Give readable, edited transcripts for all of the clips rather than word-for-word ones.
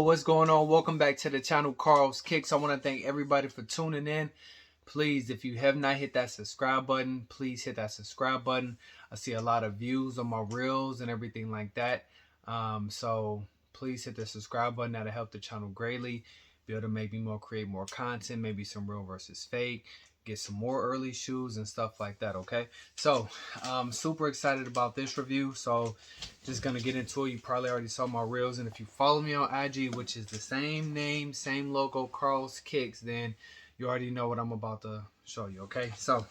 what's going on? Welcome back to the channel, Carl's Kicks. I want to thank everybody for tuning in. Please, if you have not hit that subscribe button, please hit that subscribe button. I see a lot of views on my reels and everything like that. So please hit the subscribe button. That'll help the channel greatly. Be able to make me create more content, maybe some real versus fake, get some more early shoes and stuff like that. Okay, so I'm super excited about this review. So just gonna get into it. You probably already saw my reels, and if you follow me on IG, which is the same name, same logo, Carl's Kicks, then you already know what I'm about to show you. Okay, so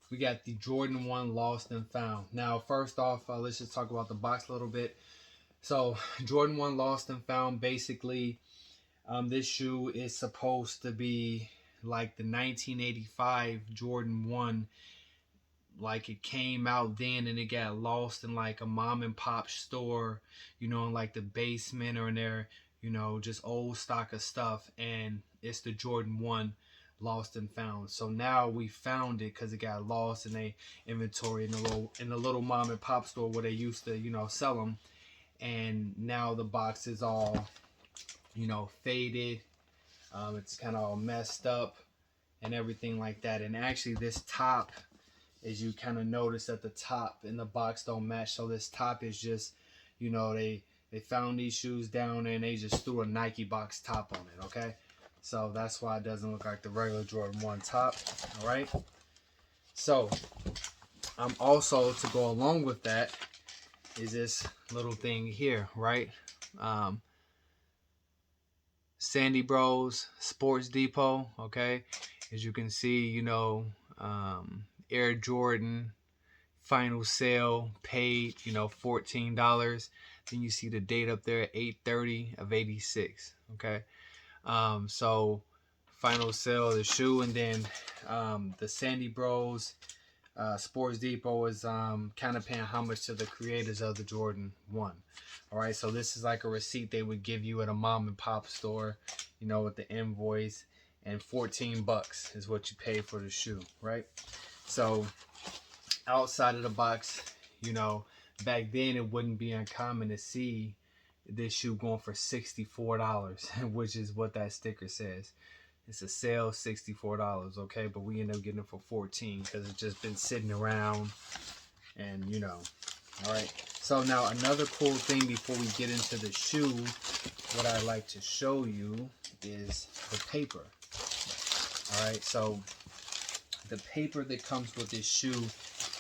we got the Jordan 1 Lost and Found. Now first off, let's just talk about the box a little bit. So Jordan 1 Lost and Found, basically this shoe is supposed to be like the 1985 Jordan 1. Like it came out then and it got lost in like a mom and pop store, you know, in like the basement or in their, you know, just old stock of stuff. And it's the Jordan 1 Lost and Found. So now we found it because it got lost in a inventory in the little mom and pop store where they used to, you know, sell them. And now the box is all, you know, faded. It's kind of all messed up and everything like that. And actually this top, as you kind of notice at the top in the box, don't match. So this top is just, you know, they found these shoes down there and they just threw a Nike box top on it. Okay, so that's why it doesn't look like the regular Jordan 1 top. All right, so also to go along with that is this little thing here, right? Sandy Bros Sports Depot. Okay, as you can see, you know, Air Jordan final sale, paid, you know, $14. Then you see the date up there, 8/30 of 86. Okay, so final sale of the shoe. And then the Sandy Bros Sports Depot is kind of paying homage to the creators of the Jordan 1. All right, so this is like a receipt they would give you at a mom and pop store, you know, with the invoice, and 14 bucks is what you pay for the shoe, right? So outside of the box, you know, back then it wouldn't be uncommon to see this shoe going for $64, which is what that sticker says. It's a sale, $64, okay? But we end up getting it for 14 because it's just been sitting around and, you know, all right. So now another cool thing before we get into the shoe, what I like to show you is the paper. All right, so the paper that comes with this shoe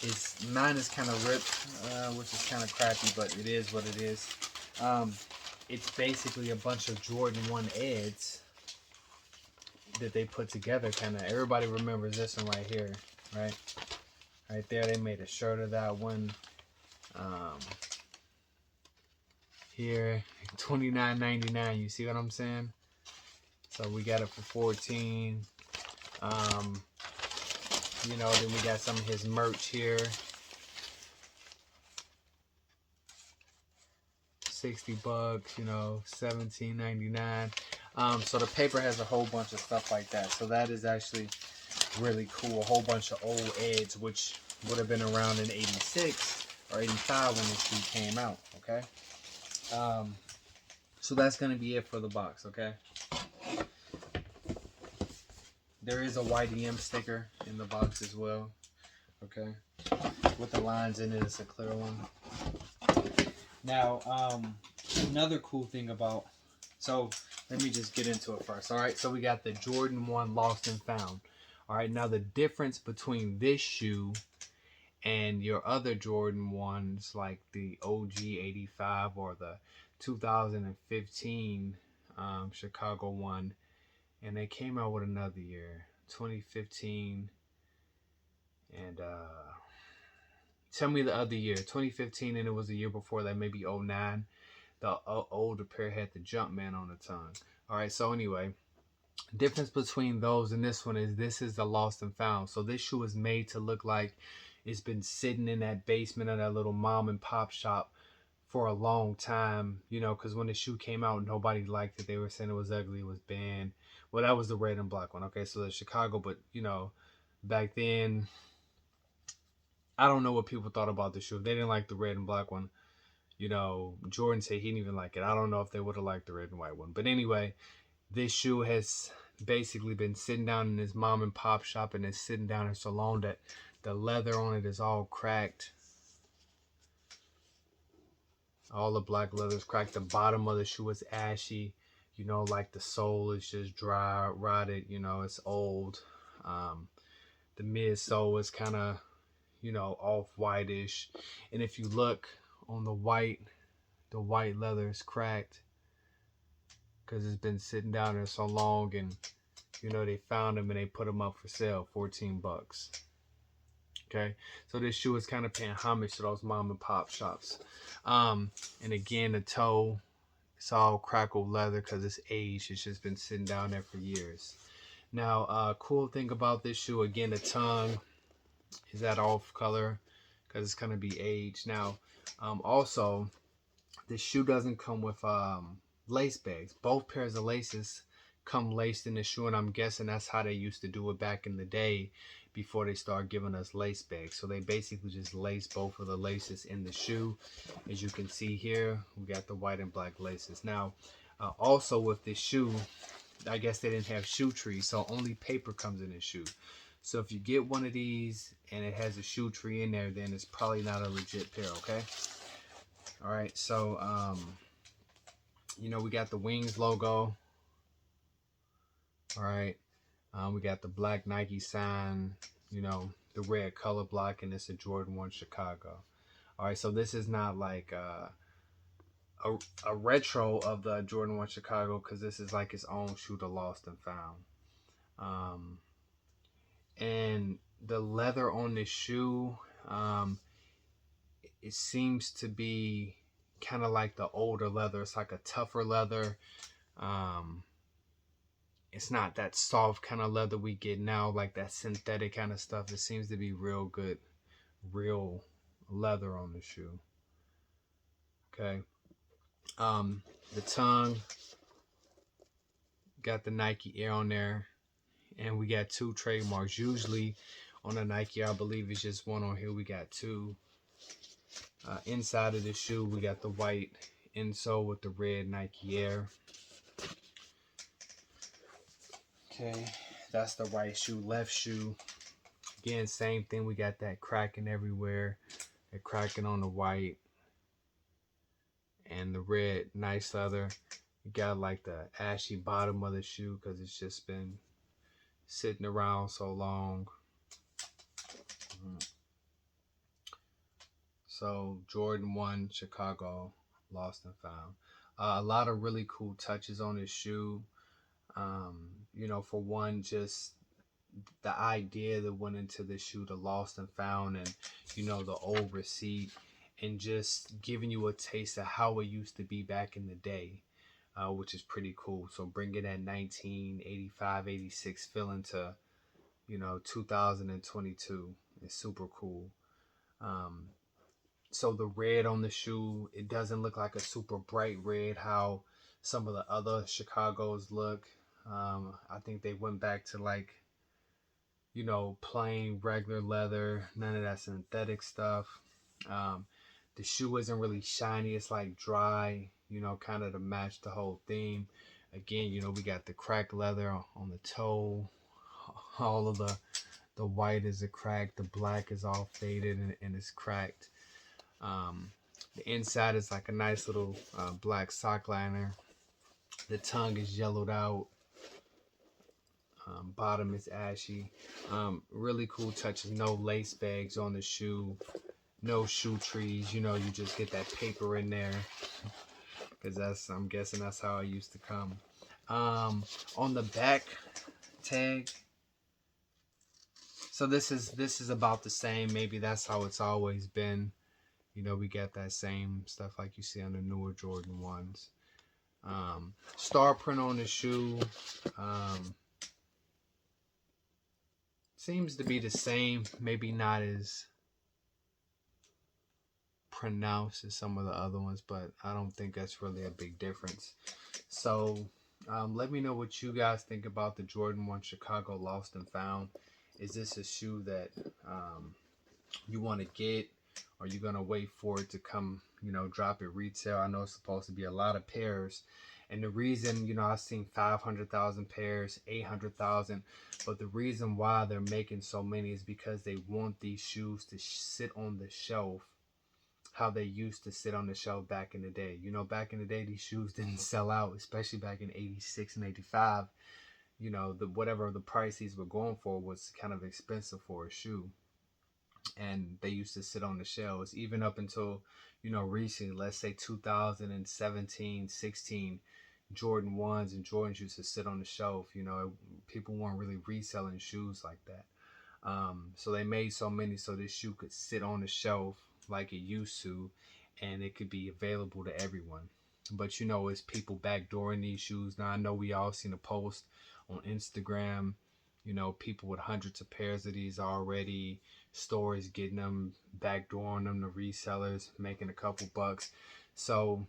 is, mine is kind of ripped, which is kind of crappy, but it is what it is. It's basically a bunch of Jordan 1 ads that they put together. Kind of everybody remembers this one right here, right? Right there, they made a shirt of that one. Here, $29.99. You see what I'm saying? So we got it for 14. You know, then we got some of his merch here. 60 bucks, you know, $17.99. So the paper has a whole bunch of stuff like that. So that is actually really cool. A whole bunch of old ads, which would have been around in 86 or 85 when the shoe came out, okay? So that's going to be it for the box, okay? There is a YDM sticker in the box as well, okay? With the lines in it, it's a clear one. Now, another cool thing about, so let me just get into it first. All right, so we got the Jordan 1 Lost and Found. All right, now the difference between this shoe and your other Jordan 1s, like the OG 85 or the 2015 Chicago 1, and they came out with another year, 2015, and tell me the other year, 2015, and it was the year before that, maybe 09. The older pair had the Jumpman on the tongue. All right, so anyway, difference between those and this one is this is the Lost and Found. So this shoe is made to look like it's been sitting in that basement of that little mom and pop shop for a long time, you know, because when the shoe came out, nobody liked it. They were saying it was ugly, it was banned. Well, that was the red and black one, okay? So the Chicago, but, you know, back then, I don't know what people thought about the shoe. They didn't like the red and black one. You know, Jordan said he didn't even like it. I don't know if they would have liked the red and white one. But anyway, this shoe has basically been sitting down in his mom and pop shop, and it's sitting down in so long that the leather on it is all cracked. All the black leather is cracked. The bottom of the shoe is ashy. You know, like the sole is just dry, rotted. You know, it's old. Um, the midsole is kind of, you know, off whitish. And if you look on the white leather is cracked because it's been sitting down there so long. And you know, they found them and they put them up for sale, 14 bucks. Okay, so this shoe is kind of paying homage to those mom and pop shops. And again, the toe, it's all crackled leather because it's aged. It's just been sitting down there for years. Now, cool thing about this shoe, again, the tongue is that off color because it's going to be aged. Now, also, this shoe doesn't come with lace bags. Both pairs of laces come laced in the shoe, and I'm guessing that's how they used to do it back in the day before they started giving us lace bags. So they basically just lace both of the laces in the shoe. As you can see here, we got the white and black laces. Now, also with this shoe, I guess they didn't have shoe trees, so only paper comes in the shoe. So if you get one of these and it has a shoe tree in there, then it's probably not a legit pair, okay? All right, so, you know, we got the Wings logo. All right, we got the black Nike sign, you know, the red color block, and it's a Jordan 1 Chicago. All right, so this is not like a retro of the Jordan 1 Chicago, because this is like its own shoe, the Lost and Found. And the leather on this shoe, it seems to be kind of like the older leather. It's like a tougher leather. It's not that soft kind of leather we get now, like that synthetic kind of stuff. It seems to be real good, real leather on the shoe. Okay. The tongue got the Nike Air on there, and we got 2 trademarks. Usually on a Nike, I believe it's just one. On here we got 2. Inside of the shoe, we got the white insole with the red Nike Air. Okay, that's the right shoe. Left shoe, again, same thing. We got that cracking everywhere. That cracking on the white and the red, nice leather. You got like the ashy bottom of the shoe because it's just been sitting around so long. So Jordan 1 Chicago, Lost and Found. A lot of really cool touches on this shoe. You know, for one, just the idea that went into the shoe, the Lost and Found, and you know, the old receipt, and just giving you a taste of how it used to be back in the day, which is pretty cool. So bringing that 1985, 86 feeling to, you know, 2022 is super cool. So the red on the shoe, it doesn't look like a super bright red how some of the other Chicago's look. I think they went back to like, you know, plain regular leather, none of that synthetic stuff. The shoe isn't really shiny, it's like dry, you know, kind of to match the whole theme. Again, you know, we got the cracked leather on the toe. All of the white is a crack, the black is all faded and it's cracked. The inside is like a nice little black sock liner. The tongue is yellowed out. Bottom is ashy. Really cool touches. No lace bags on the shoe. No shoe trees. You know, you just get that paper in there. Because that's, I'm guessing that's how it used to come. On the back tag. So this is about the same. Maybe that's how it's always been. You know, we got that same stuff like you see on the newer Jordan 1s. Star print on the shoe. Seems to be the same. Maybe not as pronounced as some of the other ones, but I don't think that's really a big difference. So let me know what you guys think about the Jordan 1 Chicago Lost and Found. Is this a shoe that you want to get? Or are you going to wait for it to come drop it retail. I know it's supposed to be a lot of pairs. And the reason, I've seen 500,000 pairs, 800,000. But the reason why they're making so many is because they want these shoes to sit on the shelf how they used to sit on the shelf back in the day. Back in the day, these shoes didn't sell out, especially back in 86 and 85. The whatever the price these were going for was kind of expensive for a shoe. And they used to sit on the shelves even up until recently, let's say 2017, 16. Jordan 1s and Jordans used to sit on the shelf. People weren't really reselling shoes like that. So they made so many so this shoe could sit on the shelf like it used to, and it could be available to everyone. But it's people backdooring these shoes. Now I know we all seen a post on Instagram, people with hundreds of pairs of these already, stores getting them, backdooring them to resellers, making a couple bucks. So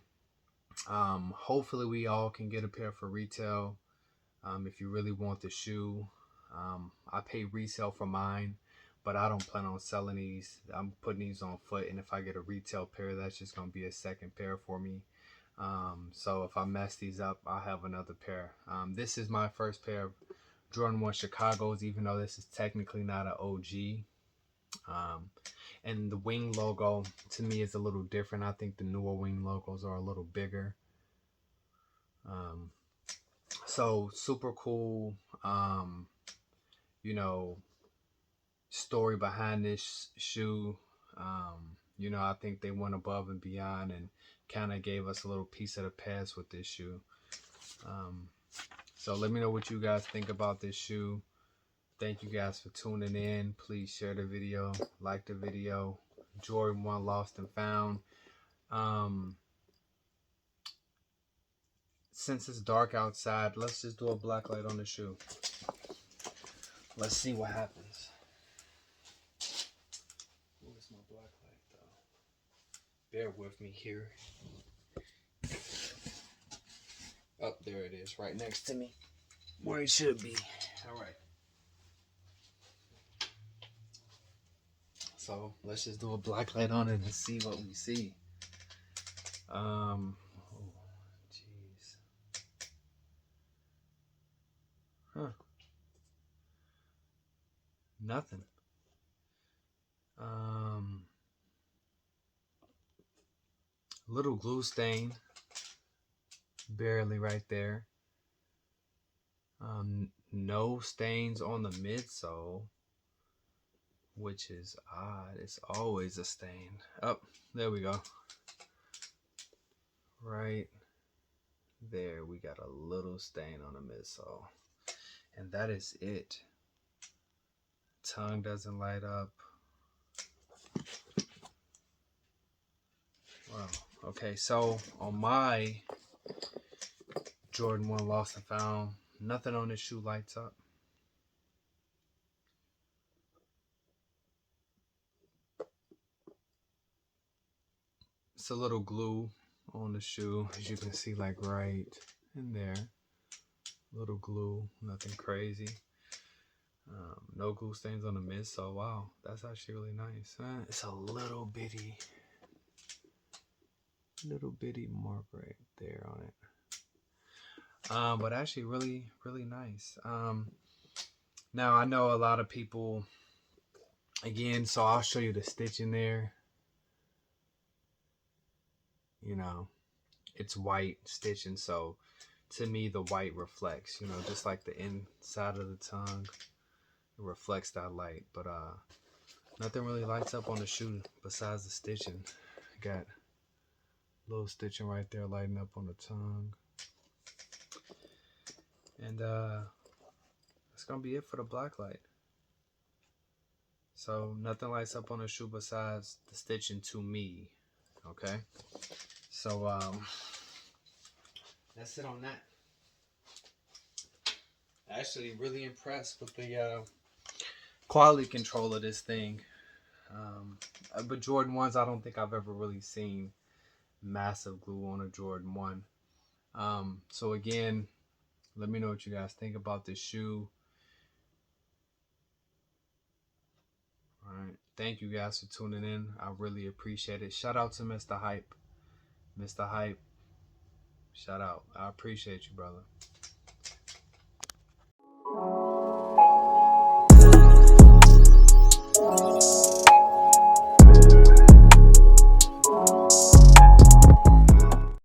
hopefully we all can get a pair for retail. If you really want the shoe, I pay resale for mine, but I don't plan on selling these. I'm putting these on foot, and if I get a retail pair, that's just going to be a second pair for me. So if I mess these up, I'll have another pair. This is my first pair of Jordan 1 Chicago's, even though this is technically not an OG. And the wing logo, to me, is a little different. I think the newer wing logos are a little bigger. So super cool, story behind this shoe. I think they went above and beyond and kind of gave us a little piece of the past with this shoe. So let me know what you guys think about this shoe. Thank you guys for tuning in. Please share the video, like the video. Jordan 1 Lost and Found. Since it's dark outside, let's just do a black light on the shoe. Let's see what happens. Where's my black light though? Bear with me here. Oh, there it is, right next to me. Where it should be. Alright. So let's just do a black light on it and see what we see. Oh, jeez. Huh. Nothing. Little glue stain. Barely right there. No stains on the midsole, which is odd. It's always a stain. Oh, there we go. Right there, we got a little stain on the midsole. And that is it. Tongue doesn't light up. Wow. Okay, so on my Jordan 1 Lost and Found, nothing on this shoe lights up. It's a little glue on the shoe, as you can see, like right in there. Little glue, nothing crazy. No glue stains on the midsole. Wow, that's actually really nice. It's a little bitty mark right there on it. But actually really, really nice. Now I know a lot of people, again, so I'll show you the stitching there. It's white stitching, so to me the white reflects, just like the inside of the tongue, it reflects that light. But nothing really lights up on the shoe besides the stitching. Got a little stitching right there lighting up on the tongue. And that's gonna be it for the black light. So nothing lights up on the shoe besides the stitching to me. Okay, so that's it on that. Actually really impressed with the quality control of this thing. But Jordan 1s, I don't think I've ever really seen massive glue on a Jordan 1. So again, let me know what you guys think about this shoe. All right, thank you guys for tuning in. I really appreciate it. Shout out to Mr. Hype. Mr. Hype, shout out. I appreciate you, brother.